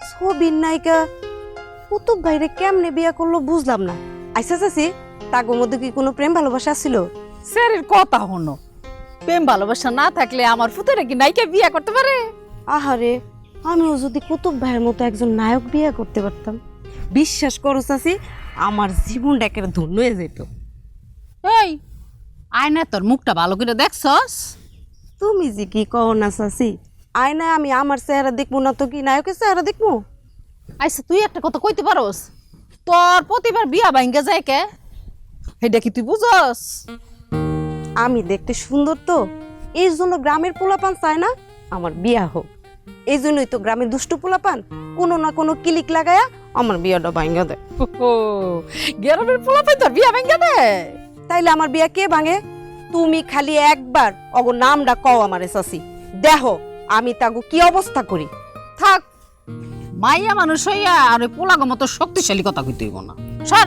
ছবির নায়িকা কুতুব ভাইরে কেমনে বিয়া করলো বুঝলাম না। আইসা চাচি তাগোর মধ্যে কি কোনো প্রেম ভালোবাসা ছিল? স্যারের কথা হনো, প্রেম ভালোবাসা না থাকলে আমার ফুতেরা কি নায়িকা বিয়ে করতে পারে? আহারে, আমিও যদি কুতুব ভাইয়ের মতো একজন নায়ক বিয়ে করতে পারতাম, বিশ্বাস করো চাচি আমার জীবনটা একেবারে ধন্য হয়ে যেত। এই আয়না তোর মুখটা ভালো করে দেখছস? তুমি যে কি কও না চাচি, আয়নায় আমি আমার চেহারা দেখবো না তো কি নায়কের চেহারা দেখবো? আচ্ছা তুই একটা কথা কইতে পারোস, তোর প্রতিবার বিয়া ভাঙ্গা যায় কে? এটা কি তুই বুঝস? আমি দেখতে সুন্দর তো, এই জন্য গ্রামের পোলাপান চায় না আমার বিয়া হোক। এই জন্যই তো গ্রামের দুষ্টু পোলাপান কোনো না কোনো কিলিক লাগায়া আমার বিয়াটা ভাঙ্গা দেয়। ও গ্রামের পোলাপাই তোর বিয়া ভাঙ্গা দেয়? তাইলে আমার বিয়া কে ভাঙে? তুমি খালি একবার অগো নামটা কও আমারে চাচি, দেখো আমি তাগো কি অবস্থা করি। থাক, মাইয়া মানুষ হইয়া আর ওই পোলাগো মতো শক্তিশালী কথা কইতে হইব না। সর।